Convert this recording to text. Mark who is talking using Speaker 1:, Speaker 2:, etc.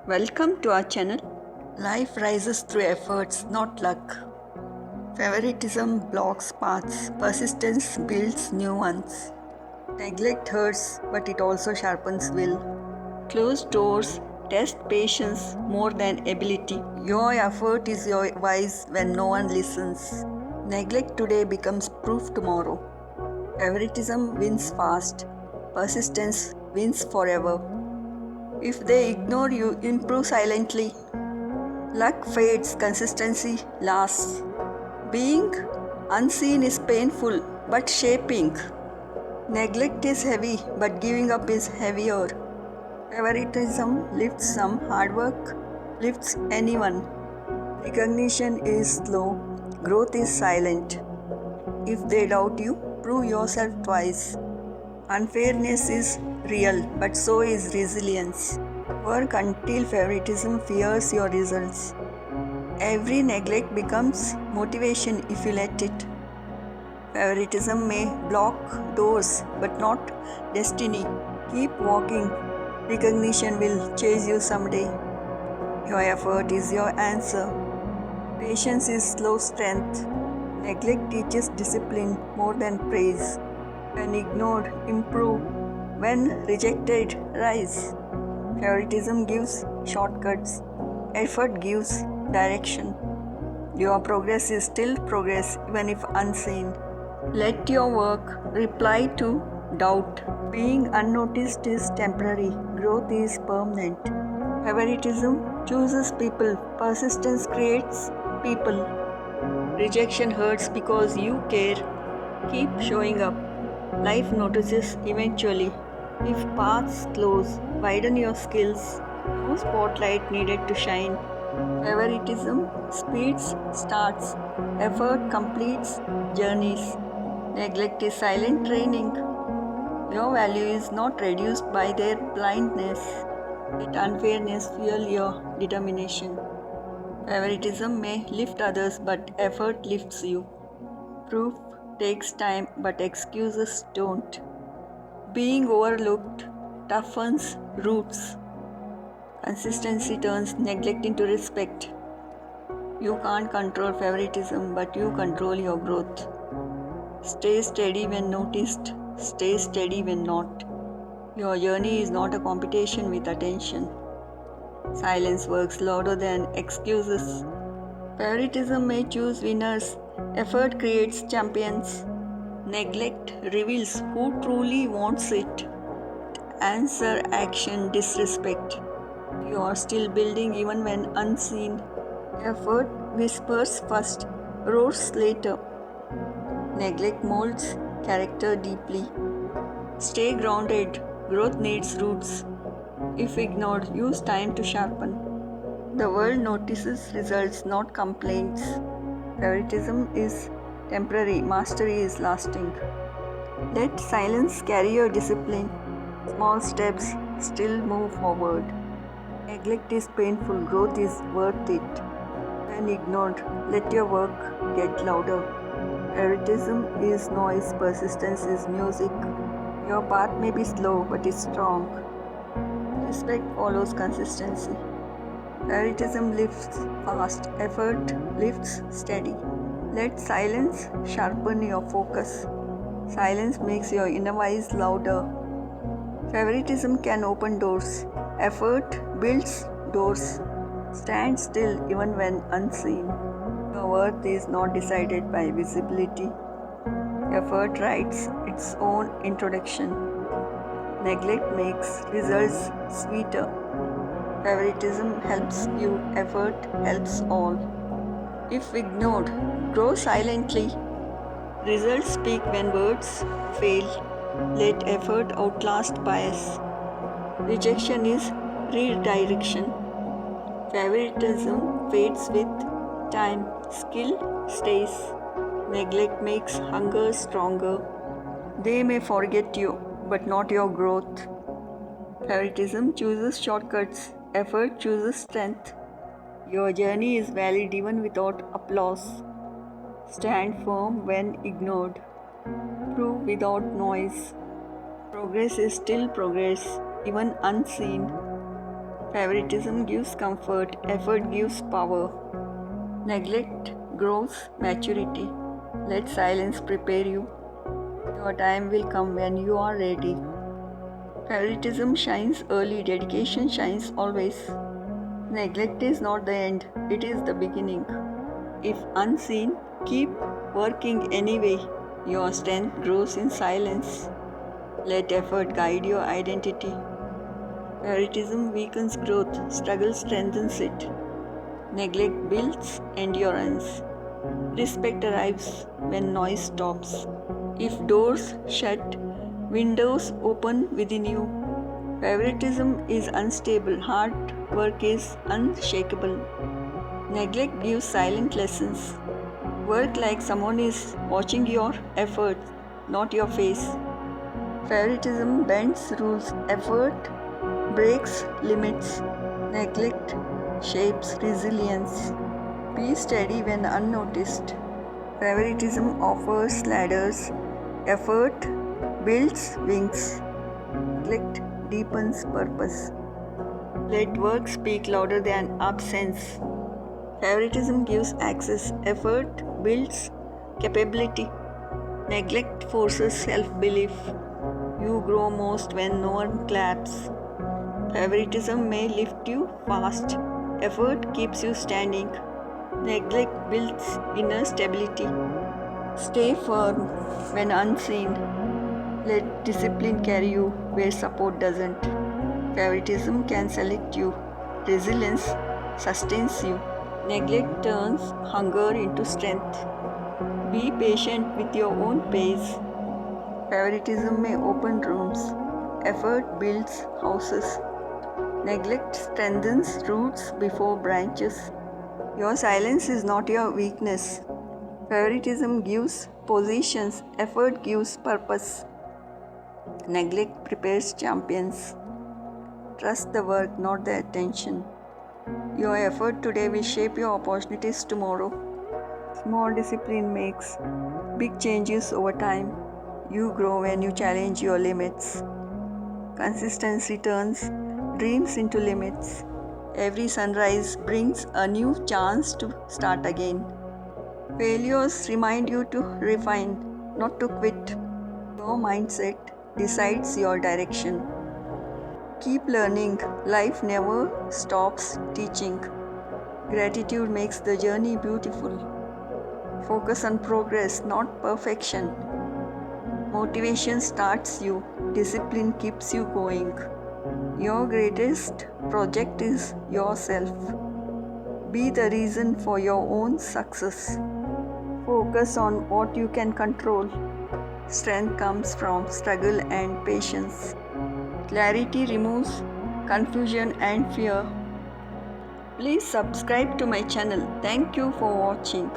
Speaker 1: Welcome to our channel. Life rises through efforts, not luck. Favoritism blocks paths, persistence builds new ones. Neglect hurts, but it also sharpens will. Closed doors test patience more than ability. Your effort is your wise when no one listens. Neglect today becomes proof tomorrow. Favoritism wins fast, persistence wins forever. If they ignore you, improve silently. Luck fades, consistency lasts. Being unseen is painful but shaping. Neglect is heavy but giving up is heavier. Favoritism lifts some, hard work lifts anyone. Recognition is slow, growth is silent. If they doubt you, prove yourself twice. Unfairness is real, but so is resilience. Work until favoritism fears your results. Every neglect becomes motivation if you let it. Favoritism may block doors, but not destiny. Keep walking. Recognition will chase you someday. Your effort is your answer. Patience is slow strength. Neglect teaches discipline more than praise. When ignored, improve. When rejected, rise. Favoritism gives shortcuts. Effort gives direction. Your progress is still progress even if unseen. Let your work reply to doubt. Being unnoticed is temporary, growth is permanent. Favoritism chooses people, persistence creates people. Rejection hurts because you care. Keep showing up. Life notices eventually. If paths close, widen your skills. No spotlight needed to shine. Favoritism speeds starts. Effort completes journeys. Neglect is silent training. Your value is not reduced by their blindness. Let unfairness fuel your determination. Favoritism may lift others, but effort lifts you. Proof takes time, but excuses don't. Being overlooked toughens roots. Consistency turns neglect into respect. You can't control favoritism, but you control your growth. Stay steady when noticed, stay steady when not. Your journey is not a competition with attention. Silence works louder than excuses. Favoritism may choose winners, effort creates champions. Neglect reveals who truly wants it. Answer, action, disrespect. You are still building even when unseen. Effort whispers first, roars later. Neglect molds character deeply. Stay grounded, growth needs roots. If ignored, use time to sharpen. The world notices results, not complaints. Favoritism is temporary, mastery is lasting. Let silence carry your discipline. Small steps still move forward. Neglect is painful, growth is worth it. When ignored, let your work get louder. Favoritism is noise, persistence is music. Your path may be slow, but it's strong. Respect follows consistency. Favoritism lifts fast, effort lifts steady. Let silence sharpen your focus. Silence makes your inner voice louder. Favoritism can open doors. Effort builds doors. Stand still even when unseen. Your worth is not decided by visibility. Effort writes its own introduction. Neglect makes results sweeter. Favoritism helps you, effort helps all. If ignored, grow silently. Results speak when words fail. Let effort outlast bias. Rejection is redirection. Favoritism fades with time. Skill stays. Neglect makes hunger stronger. They may forget you, but not your growth. Favoritism chooses shortcuts. Effort chooses strength. Your journey is valid even without applause. Stand firm when ignored. Prove without noise. Progress is still progress, even unseen. Favoritism gives comfort, effort gives power. Neglect grows maturity. Let silence prepare you. Your time will come when you are ready. Favoritism shines early, dedication shines always. Neglect is not the end, it is the beginning. If unseen, keep working anyway. Your strength grows in silence. Let effort guide your identity. Favoritism weakens growth, struggle strengthens it. Neglect builds endurance. Respect arrives when noise stops. If doors shut, windows open within you. Favoritism is unstable, hard work is unshakable. Neglect gives silent lessons. Work like someone is watching your efforts, not your face. Favoritism bends rules, effort breaks limits, neglect shapes resilience. Be steady when unnoticed. Favoritism offers ladders, effort builds wings, neglect deepens purpose. Let work speak louder than absence. Favoritism gives access, effort builds capability, neglect forces self belief. You grow most when no one claps. Favoritism may lift you fast, effort keeps you standing, neglect builds inner stability. Stay firm when unseen. Let discipline carry you where support doesn't. Favoritism can select you, resilience sustains you. Neglect turns hunger into strength. Be patient with your own pace. Favoritism may open rooms, effort builds houses. Neglect strengthens roots before branches. Your silence is not your weakness. Favoritism gives positions, effort gives purpose. Neglect prepares champions. Trust the work, not the attention. Your effort today will shape your opportunities tomorrow. Small discipline makes big changes over time. You grow when you challenge your limits. Consistency turns dreams into limits. Every sunrise brings a new chance to start again. Failures remind you to refine, not to quit. Your mindset decides your direction. Keep learning, life never stops teaching. Gratitude makes the journey beautiful. Focus on progress, not perfection. Motivation starts you, discipline keeps you going. Your greatest project is yourself. Be the reason for your own success. Focus on what you can control. Strength comes from struggle and patience. Clarity removes confusion and fear. Please subscribe to my channel. Thank you for watching.